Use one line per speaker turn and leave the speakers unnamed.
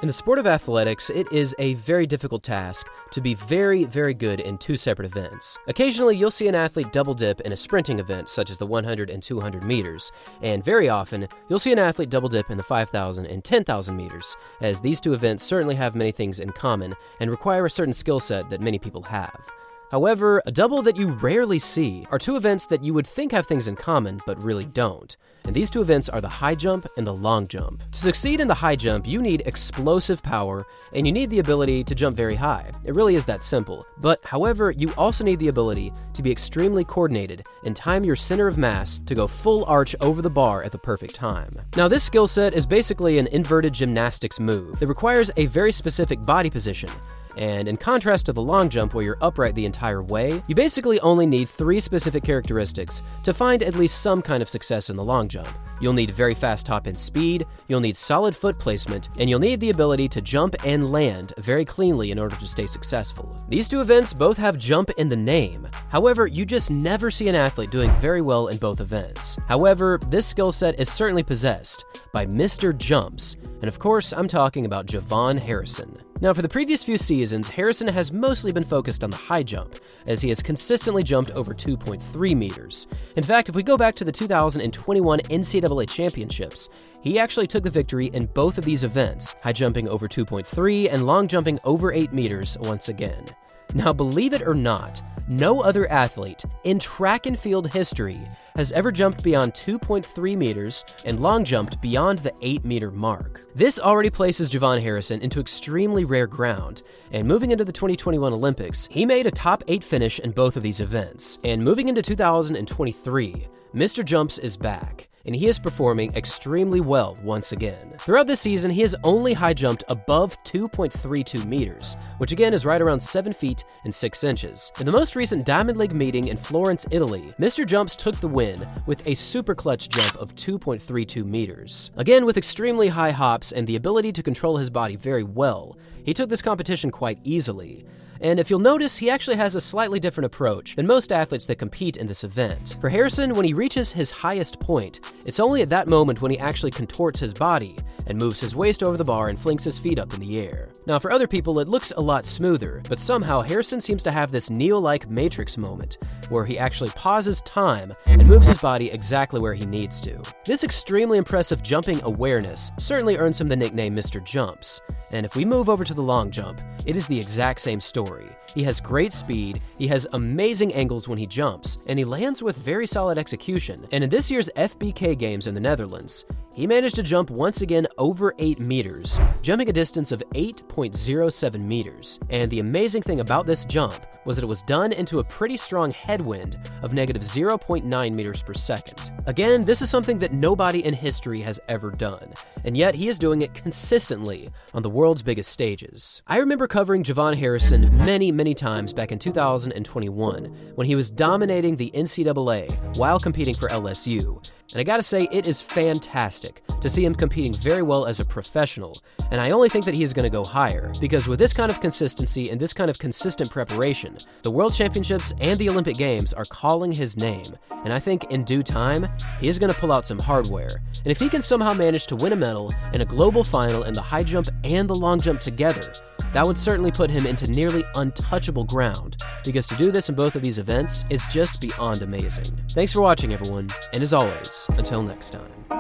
In the sport of athletics, it is a very difficult task to be very, very good in two separate events. Occasionally, you'll see an athlete double dip in a sprinting event, such as the 100 and 200 meters, and very often, you'll see an athlete double dip in the 5,000 and 10,000 meters, as these two events certainly have many things in common and require a certain skill set that many people have. However, a double that you rarely see are two events that you would think have things in common, but really don't. And these two events are the high jump and the long jump. To succeed in the high jump, you need explosive power, and you need the ability to jump very high. It really is that simple. But, however, you also need the ability to be extremely coordinated and time your center of mass to go full arch over the bar at the perfect time. Now, this skill set is basically an inverted gymnastics move that requires a very specific body position. And in contrast to the long jump where you're upright the entire way, you basically only need 3 specific characteristics to find at least some kind of success in the long jump. You'll need very fast top-end speed, you'll need solid foot placement, and you'll need the ability to jump and land very cleanly in order to stay successful. These two events both have jump in the name. However, you just never see an athlete doing very well in both events. However, this skill set is certainly possessed by Mr. Jumps, and of course, I'm talking about JuVaughn Harrison. Now, for the previous few seasons, Harrison has mostly been focused on the high jump, as he has consistently jumped over 2.3 meters. In fact, if we go back to the 2021 NCAA Championships, he actually took the victory in both of these events, high jumping over 2.3 and long jumping over 8 meters once again. Now, believe it or not, no other athlete in track and field history has ever jumped beyond 2.3 meters and long jumped beyond the 8-meter mark. This already places JuVaughn Harrison into extremely rare ground, and moving into the 2021 Olympics, he made a top 8 finish in both of these events. And moving into 2023, Mr. Jumps is back, and he is performing extremely well once again. Throughout this season, he has only high jumped above 2.32 meters, which again is right around 7 feet and 6 inches. In the most recent Diamond League meeting in Florence, Italy, Mr. Jumps took the win with a super clutch jump of 2.32 meters. Again, with extremely high hops and the ability to control his body very well, he took this competition quite easily. And if you'll notice, he actually has a slightly different approach than most athletes that compete in this event. For Harrison, when he reaches his highest point, it's only at that moment when he actually contorts his body and moves his waist over the bar and flings his feet up in the air. Now, for other people, it looks a lot smoother, but somehow Harrison seems to have this Neo-like Matrix moment where he actually pauses time and moves his body exactly where he needs to. This extremely impressive jumping awareness certainly earns him the nickname Mr. Jumps. And if we move over to the long jump, it is the exact same story. He has great speed, he has amazing angles when he jumps, and he lands with very solid execution. And in this year's FBK Games in the Netherlands, he managed to jump once again over 8 meters, jumping a distance of 8.07 meters. And the amazing thing about this jump was that it was done into a pretty strong headwind of negative 0.9 meters per second. Again, this is something that nobody in history has ever done, and yet he is doing it consistently on the world's biggest stages. I remember covering JuVaughn Harrison many times back in 2021 when he was dominating the NCAA while competing for LSU. And I gotta say, it is fantastic to see him competing very well as a professional, and I only think that he is gonna go higher, because with this kind of consistency and this kind of consistent preparation, the World Championships and the Olympic Games are calling his name, and I think in due time, he is gonna pull out some hardware. And if he can somehow manage to win a medal in a global final in the high jump and the long jump together, that would certainly put him into nearly untouchable ground, because to do this in both of these events is just beyond amazing. Thanks for watching, everyone, and as always, until next time.